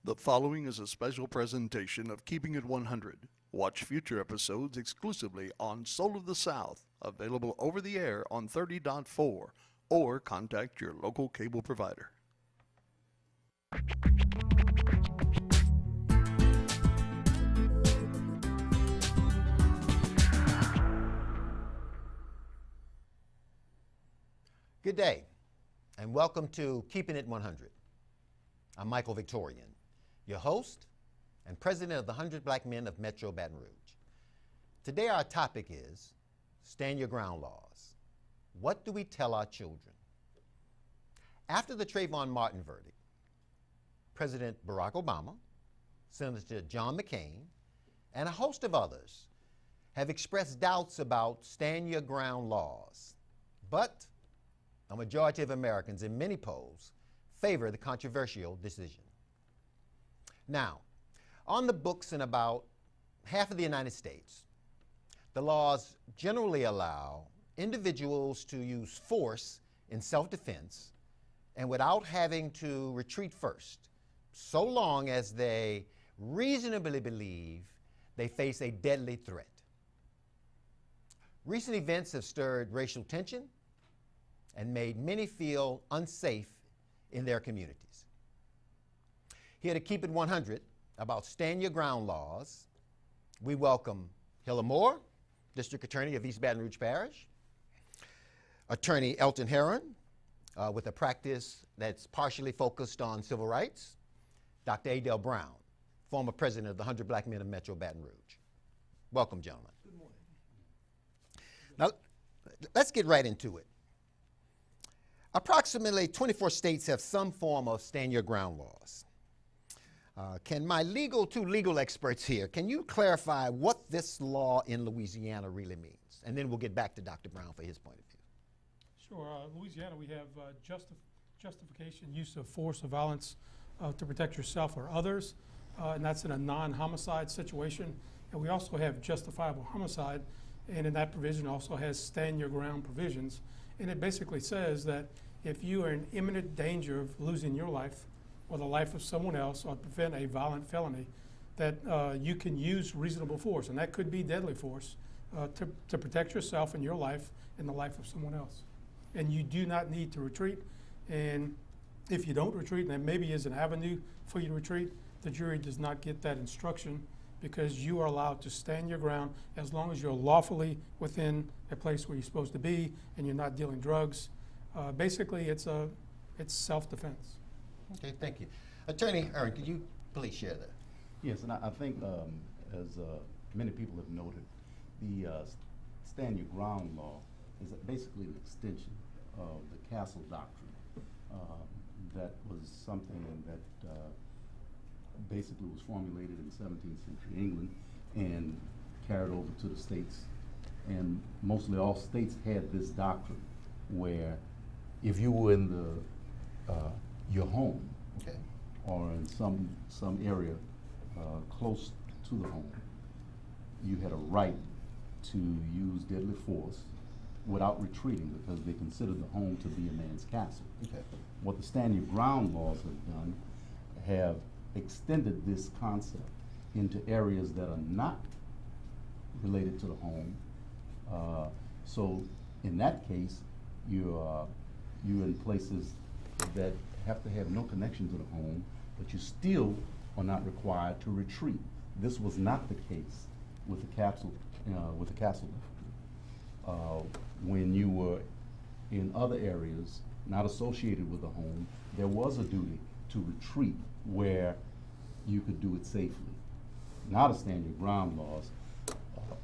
The following is a special presentation of Keeping It 100. Watch future episodes exclusively on Soul of the South, available over the air on 30.4, or contact your local cable provider. Good day, and welcome to Keepin It 100. I'm Michael Victorian, your host and president of the 100 Black Men of Metro Baton Rouge. Today our topic is Stand Your Ground laws. What do we tell our children? After the Trayvon Martin verdict, President Barack Obama, Senator John McCain, and a host of others have expressed doubts about Stand Your Ground laws. But a majority of Americans in many polls favor the controversial decision. Now, on the books in about half of the United States, the laws generally allow individuals to use force in self-defense and without having to retreat first, so long as they reasonably believe they face a deadly threat. Recent events have stirred racial tension and made many feel unsafe in their communities. Here to keep it 100 about Stand Your Ground laws, we welcome Hilla Moore, District Attorney of East Baton Rouge Parish, Attorney Elton Heron, with a practice that's partially focused on civil rights, Dr. Adele Brown, former president of the 100 Black Men of Metro Baton Rouge. Welcome, gentlemen. Good morning. Now, let's get right into it. Approximately 24 states have some form of Stand Your Ground laws. Can my two legal experts here, can you clarify what this law in Louisiana really means? And then we'll get back to Dr. Brown for his point of view. Sure. Louisiana, we have justification, use of force or violence to protect yourself or others, and that's in a non-homicide situation. And we also have justifiable homicide, and in that provision also has Stand Your Ground provisions. And it basically says that if you are in imminent danger of losing your life or the life of someone else or prevent a violent felony, that you can use reasonable force, and that could be deadly force, to protect yourself and your life and the life of someone else. And you do not need to retreat, and if you don't retreat, and there maybe is an avenue for you to retreat, the jury does not get that instruction because you are allowed to stand your ground as long as you're lawfully within a place where you're supposed to be and you're not dealing drugs. Basically, it's self-defense. Okay, thank you. Attorney Heron, could you please share that? Yes, and I think as many people have noted, the Stand Your Ground law is basically an extension of the Castle Doctrine. That was something that basically was formulated in 17th century England and carried over to the states. And mostly all states had this doctrine where if you were in your home, Okay. or in some area close to the home, you had a right to use deadly force without retreating because they considered the home to be a man's castle. Okay. What the Stand Your Ground laws have done have extended this concept into areas that are not related to the home. So in that case, you're in places that have to have no connection to the home, but you still are not required to retreat. This was not the case with the castle. When you were in other areas not associated with the home, there was a duty to retreat where you could do it safely. Now the Stand Your Ground laws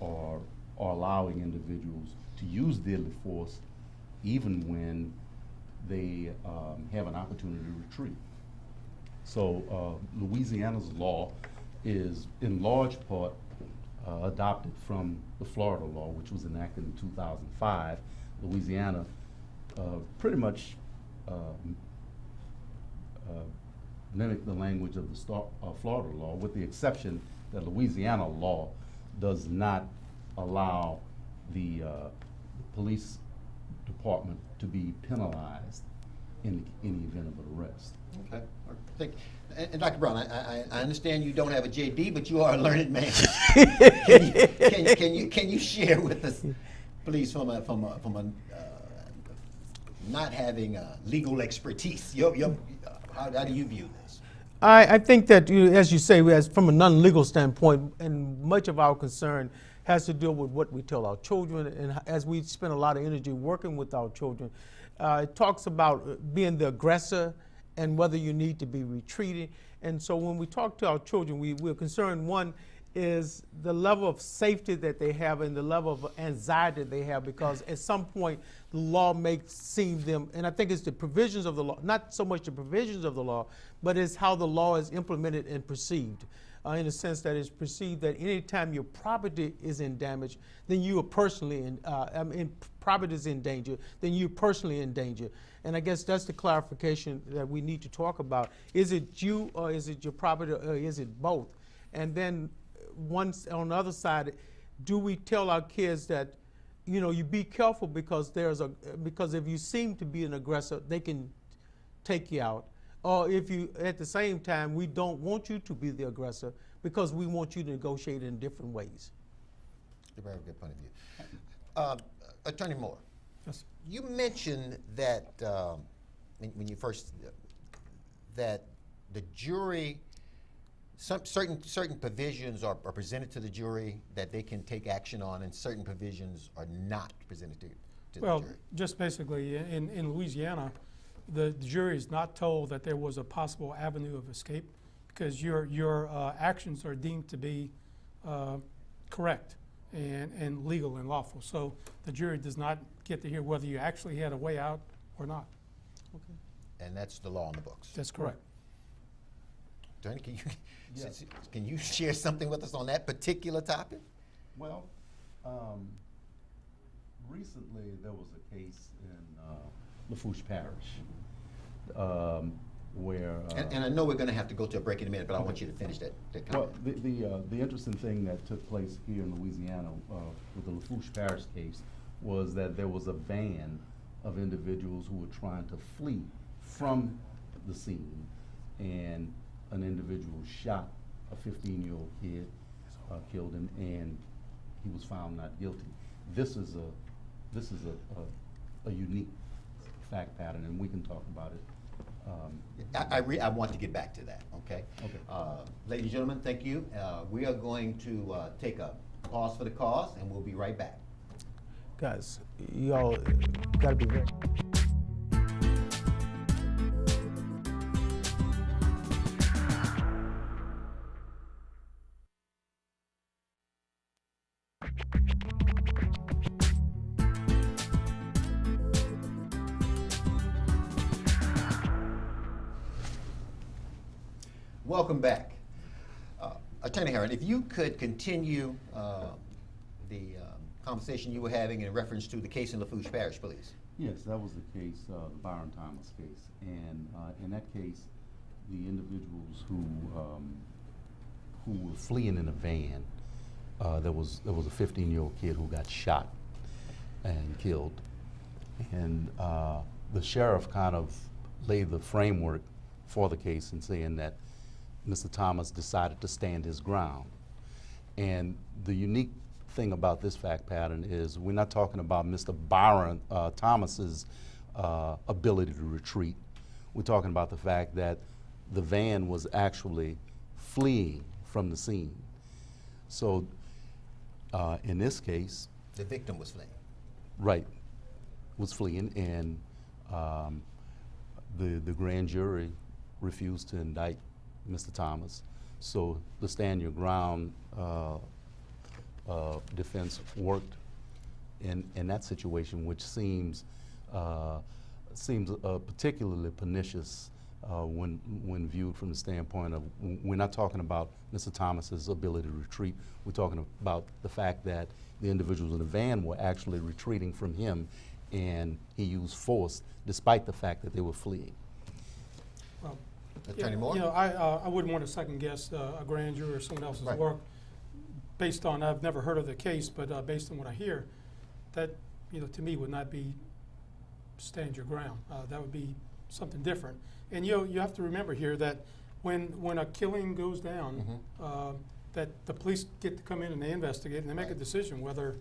are allowing individuals to use deadly force even when they have an opportunity to retreat. So Louisiana's law is in large part adopted from the Florida law, which was enacted in 2005. Louisiana pretty much mimicked the language of the Florida law, with the exception that Louisiana law does not allow the police department to be penalized in the event of an arrest. Okay. Thank you. And Dr. Brown, I understand you don't have a JD, but you are a learned man. Can you share with us, please, from a not having legal expertise, how do you view this? I think that, as you say, as from a non-legal standpoint, and much of our concern has to do with what we tell our children, and as we spend a lot of energy working with our children, it talks about being the aggressor and whether you need to be retreated. And so when we talk to our children, we're concerned, one, is the level of safety that they have and the level of anxiety they have, because at some point the law may seem them, and I think it's the provisions of the law, not so much the provisions of the law, but it's how the law is implemented and perceived. In a sense that it's perceived that any time your property is in damage, then you are personally property is in danger, then you're personally in danger. And I guess that's the clarification that we need to talk about. Is it you, or is it your property, or is it both? And then once on the other side, do we tell our kids that, you be careful because because if you seem to be an aggressor, they can take you out. Or if you, at the same time, we don't want you to be the aggressor because we want you to negotiate in different ways. A very good point of view. Attorney Moore, Yes. you mentioned that when you first, that the jury, certain provisions are presented to the jury that they can take action on, and certain provisions are not presented to the Well, jury. just basically, in Louisiana, the jury is not told that there was a possible avenue of escape because your actions are deemed to be correct and legal and lawful. So the jury does not get to hear whether you actually had a way out or not. And that's the law on the books. That's correct. Attorney, can you, Yes. can you share something with us on that particular topic? Well, recently there was a case in Lafourche Parish where. And I know we're going to have to go to a break in a minute, but I want you to finish that comment. Well, the interesting thing that took place here in Louisiana with the Lafourche Parish case was that there was a van of individuals who were trying to flee from the scene, and an individual shot a 15-year-old kid, killed him, and he was found not guilty. This is a unique fact pattern, and we can talk about it. I want to get back to that, okay? Okay. Ladies and gentlemen, thank you. We are going to take a pause for the cause, and we'll be right back. Guys, y'all gotta be ready. Welcome back. Attorney Herron, if you could continue the conversation you were having in reference to the case in Lafourche Parish, please. Yes, that was the case, the Byron Thomas case, and in that case, the individuals who were fleeing in a van, there was a 15-year-old kid who got shot and killed, and the sheriff kind of laid the framework for the case in saying that Mr. Thomas decided to stand his ground. And the unique thing about this fact pattern is we're not talking about Mr. Byron Thomas's ability to retreat. We're talking about the fact that the van was actually fleeing from the scene. So in this case, The victim was fleeing. right, was fleeing, and the grand jury refused to indict Mr. Thomas. So the stand your ground defense worked in that situation, which seems particularly pernicious when viewed from the standpoint of we're not talking about Mr. Thomas's ability to retreat. We're talking about the fact that the individuals in the van were actually retreating from him, and he used force despite the fact that they were fleeing. Well, Attorney yeah, Moore? You know, I wouldn't want to second guess a grand jury or someone else's Right. work based on, I've never heard of the case, but based on what I hear, that, to me would not be stand your ground. That would be something different. And you have to remember here that when a killing goes down, that the police get to come in and they investigate and they make a decision whether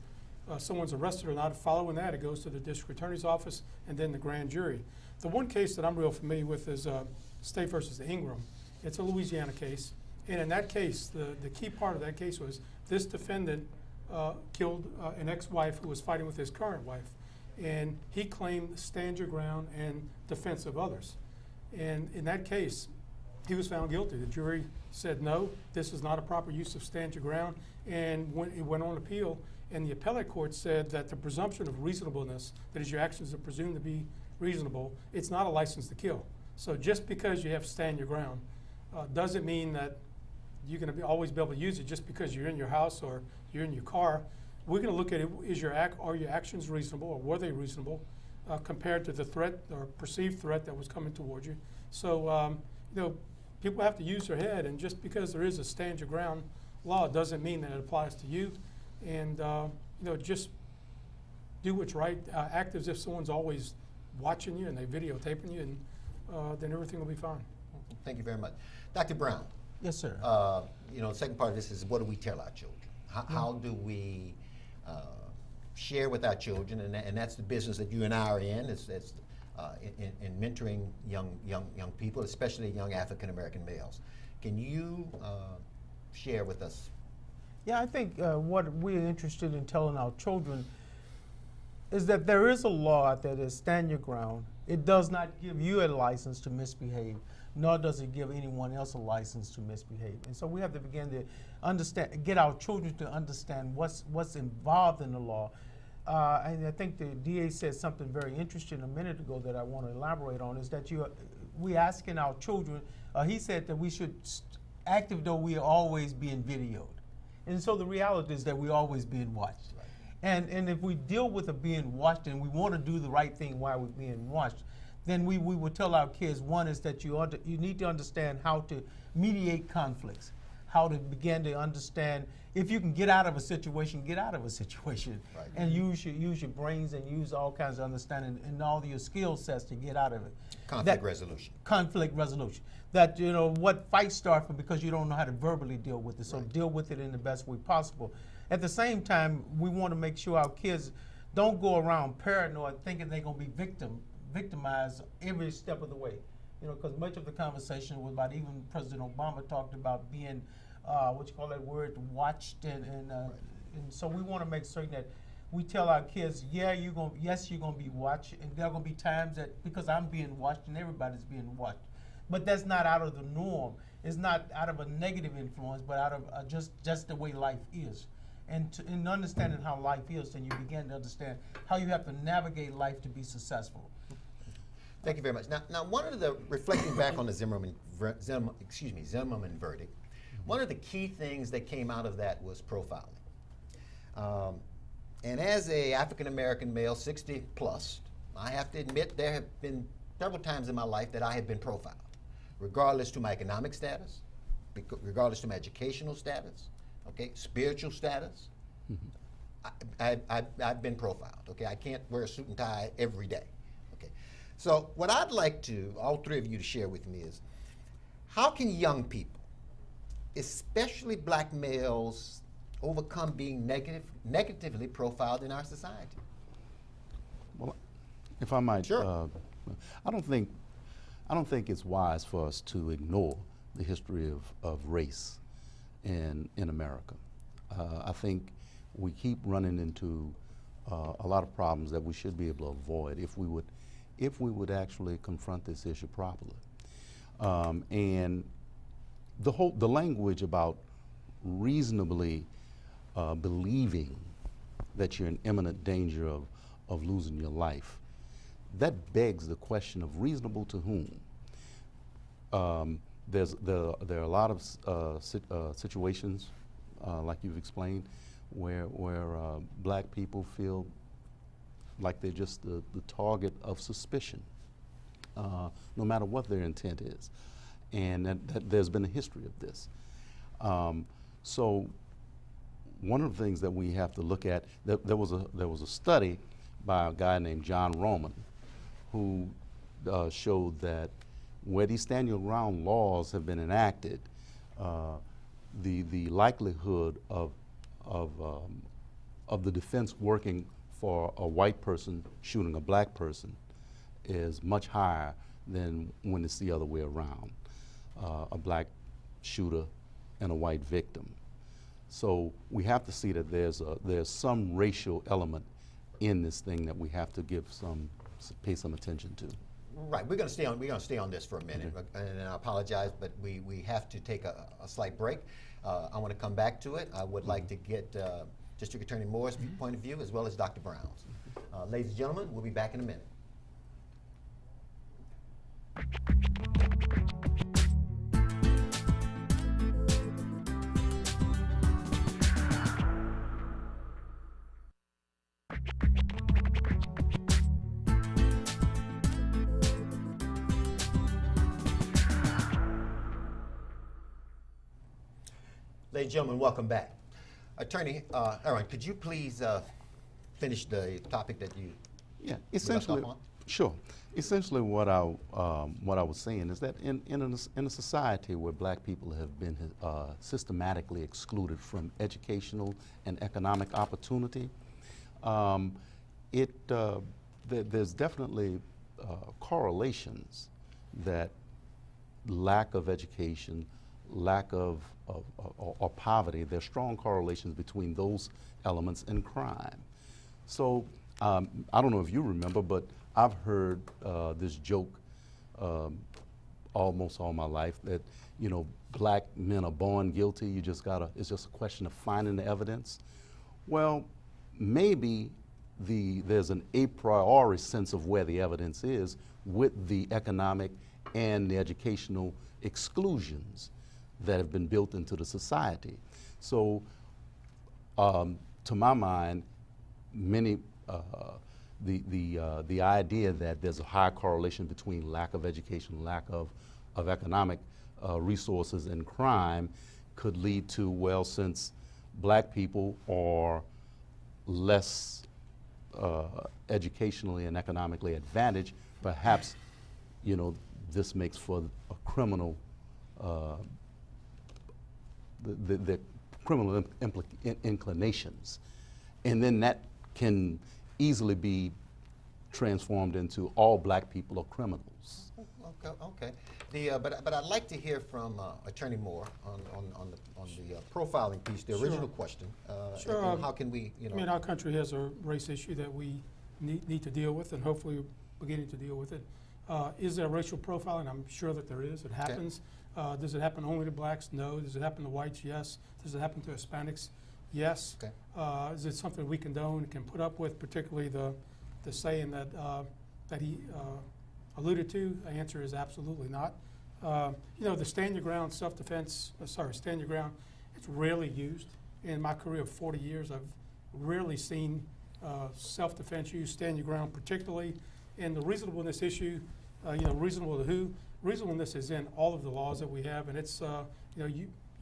someone's arrested or not. Following that, it goes to the district attorney's office and then the grand jury. The one case that I'm real familiar with is State versus Ingram. It's a Louisiana case, and in that case, the key part of that case was this defendant killed an ex-wife who was fighting with his current wife, and he claimed stand your ground and defense of others. And in that case, he was found guilty. The jury said, no, this is not a proper use of stand your ground, and it went on appeal, and the appellate court said that the presumption of reasonableness, that is, your actions are presumed to be reasonable, it's not a license to kill. So just because you have stand your ground doesn't mean that you're going to always be able to use it just because you're in your house or you're in your car. We're going to look at it, are your actions reasonable, or were they reasonable compared to the threat or perceived threat that was coming toward you. So people have to use their head, and just because there is a stand your ground law doesn't mean that it applies to you. And just do what's right. Act as if someone's always watching you and they videotaping you, and then everything will be fine. Thank you very much. Dr. Brown. Yes, sir. The second part of this is, what do we tell our children? How do we share with our children? And that's the business that you and I are in. It's in mentoring young people, especially young African American males. Can you share with us? Yeah, I think what we're interested in telling our children is that there is a law out there that stand your ground. It does not give you a license to misbehave, nor does it give anyone else a license to misbehave. And so we have to begin to understand, get our children to understand what's involved in the law. And I think the DA said something very interesting a minute ago that I want to elaborate on, is that we asking our children, he said that we should act as though we are always being videoed. And so the reality is that we're always being watched. Right. And if we deal with being watched and we want to do the right thing while we're being watched, then we would tell our kids, one is that you need to understand how to mediate conflicts, how to begin to understand if you can get out of a situation, get out of a situation. Right. And use your brains and use all kinds of understanding and all your skill sets to get out of it. Conflict resolution. That, what fights start from because you don't know how to verbally deal with it. So deal with it in the best way possible. At the same time, we want to make sure our kids don't go around paranoid thinking they're going to be victimized every step of the way. Because much of the conversation was about, even President Obama talked about being, watched, and so we want to make certain that we tell our kids, yes, you're going to be watched, and there are going to be times that, because I'm being watched and everybody's being watched. But that's not out of the norm. It's not out of a negative influence, but out of just the way life is. And in understanding how life is, then you begin to understand how you have to navigate life to be successful. Thank you very much. Now, one of the, reflecting back on the Zimmerman verdict, one of the key things that came out of that was profiling. And as a African American male, 60 plus, I have to admit there have been several times in my life that I have been profiled, regardless to my economic status, regardless to my educational status, spiritual status. I've been profiled. I can't wear a suit and tie every day. So what I'd like all three of you to share with me is, how can young people, especially black males, overcome being negatively profiled in our society? Well, if I might, sure. I don't think it's wise for us to ignore the history of race in America. I think we keep running into a lot of problems that we should be able to avoid if we would actually confront this issue properly. And the language about reasonably believing that you're in imminent danger of losing your life, that begs the question of reasonable to whom. There are a lot of situations, like you've explained, where black people feel like they're just the target of suspicion, no matter what their intent is, and that there's been a history of this. So one of the things that we have to look at, there was a study by a guy named John Roman, who showed that where these stand your ground laws have been enacted, the likelihood of the defense working for a white person shooting a black person is much higher than when it's the other way around, a black shooter and a white victim. So we have to see that there's some racial element in this thing that we have to pay some attention to. Right, we're going to stay on this for a minute, and I apologize, but we have to take a slight break. I want to come back to it. I would like to get District Attorney Moore's point of view as well as Dr. Brown's. Ladies and gentlemen, we'll be back in a minute. Ladies and gentlemen, welcome back. Attorney Aaron, could you please finish the topic that you essentially, left off on? sure. Essentially, what I was saying is that in a society where black people have been systematically excluded from educational and economic opportunity, there's definitely correlations that lack of education, lack of or poverty, there's strong correlations between those elements and crime. So I don't know if you remember, but I've heard this joke almost all my life that, you know, black men are born guilty. It's just a question of finding the evidence. Well, maybe there's an a priori sense of where the evidence is with the economic and the educational exclusions that have been built into the society. So, to my mind, the idea that there's a high correlation between lack of education, lack of economic resources and crime could lead to, well, since black people are less educationally and economically advantaged, perhaps, you know, this makes for a criminal the criminal inclinations. And then that can easily be transformed into all black people are criminals. Okay. But I'd like to hear from Attorney Moore on the profiling piece, the original question. Sure. And how can we, you know? I mean, our country has a race issue that we need to deal with, and hopefully we're beginning to deal with it. Is there racial profiling? I'm sure that there is. It happens. Does it happen only to blacks? No. Does it happen to whites? Yes. Does it happen to Hispanics? Yes. Okay. Is it something we condone and can put up with, particularly the saying that he alluded to? The answer is absolutely not. You know, the stand your ground self-defense, stand your ground, it's rarely used. In my career of 40 years, I've rarely seen self-defense used, stand your ground particularly. And the reasonableness issue, you know, reasonable to who? Reasonableness is in all of the laws that we have, and it's, you know,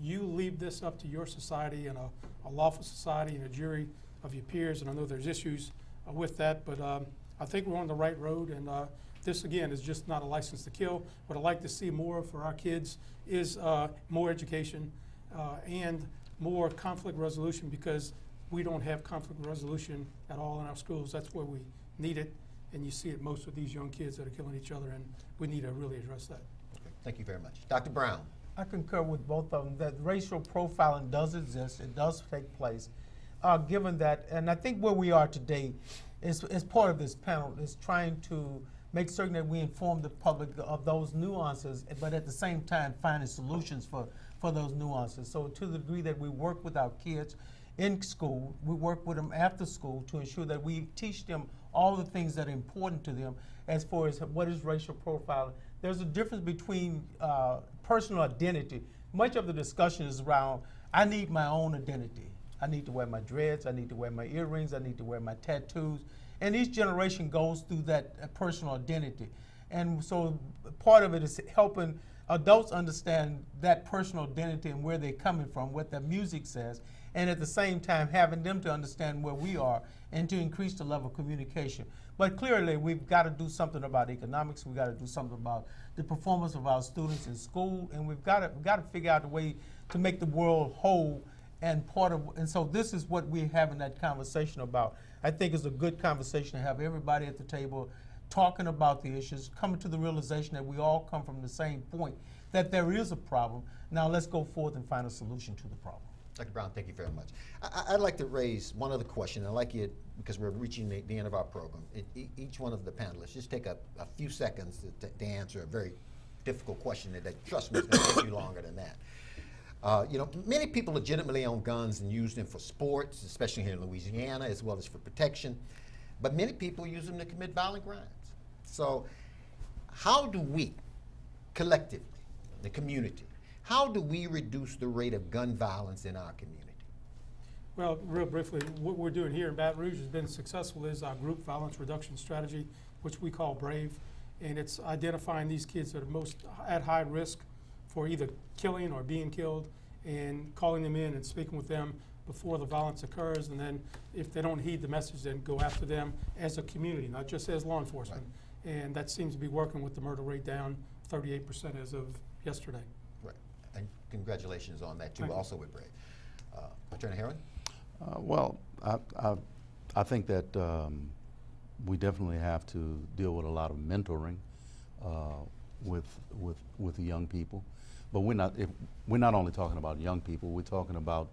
you leave this up to your society and a lawful society and a jury of your peers, and I know there's issues with that, but I think we're on the right road, and this, again, is just not a license to kill. What I'd like to see more for our kids is more education and more conflict resolution, because we don't have conflict resolution at all in our schools. That's where we need it, and you see it most with these young kids that are killing each other, and we need to really address that. Okay. Thank you very much. Dr. Brown. I concur with both of them that racial profiling does exist. It does take place. Given that, and I think where we are today is part of this panel is trying to make certain that we inform the public of those nuances, but at the same time finding solutions for those nuances. So to the degree that we work with our kids in school, we work with them after school to ensure that we teach them all the things that are important to them as far as what is racial profiling. There's a difference between personal identity. Much of the discussion is around, I need my own identity. I need to wear my dreads, I need to wear my earrings, I need to wear my tattoos. And each generation goes through that personal identity. And so part of it is helping adults understand that personal identity and where they're coming from, what their music says, and at the same time having them to understand where we are and to increase the level of communication. But clearly, we've got to do something about economics. We've got to do something about the performance of our students in school, and we've got to figure out a way to make the world whole and part of. And so this is what we're having that conversation about. I think it's a good conversation to have everybody at the table talking about the issues, coming to the realization that we all come from the same point, that there is a problem. Now let's go forth and find a solution to the problem. Dr. Brown, thank you very much. I'd like to raise one other question. I'd like you, because we're reaching the end of our program, each one of the panelists, just take a few seconds to answer a very difficult question that trust me, is going to take you longer than that. You know, many people legitimately own guns and use them for sports, especially here in Louisiana, as well as for protection. But many people use them to commit violent crimes. So how do we, collectively, the community, how do we reduce the rate of gun violence in our community? Well, real briefly, what we're doing here in Baton Rouge has been successful is our group violence reduction strategy, which we call BRAVE. And it's identifying these kids that are most at high risk for either killing or being killed, and calling them in and speaking with them before the violence occurs. And then if they don't heed the message, then go after them as a community, not just as law enforcement. Right. And that seems to be working with the murder rate down 38% as of yesterday. Right. And congratulations on that, too, Thank also with BRAVE. Attorney Herron? Well, I think that we definitely have to deal with a lot of mentoring with the young people, but we're not only talking about young people. We're talking about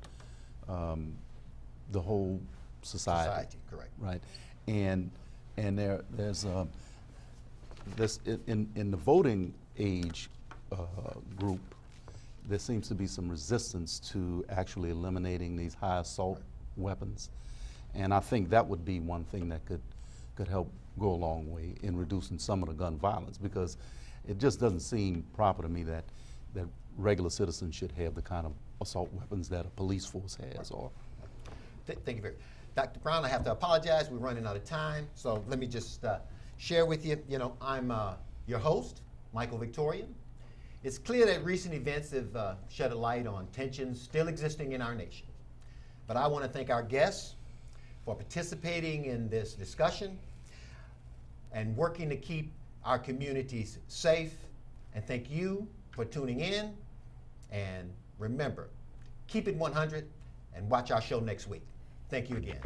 the whole society. Correct. Right, and there's in the voting age group, there seems to be some resistance to actually eliminating these high assault weapons, and I think that would be one thing that could help go a long way in reducing some of the gun violence, because it just doesn't seem proper to me that regular citizens should have the kind of assault weapons that a police force has. Or Thank you very much. Dr. Brown, I have to apologize. We're running out of time, so let me just share with you, I'm your host, Michael Victorian. It's clear that recent events have shed a light on tensions still existing in our nation. But I want to thank our guests for participating in this discussion and working to keep our communities safe. And thank you for tuning in. And remember, keep it 100 and watch our show next week. Thank you again.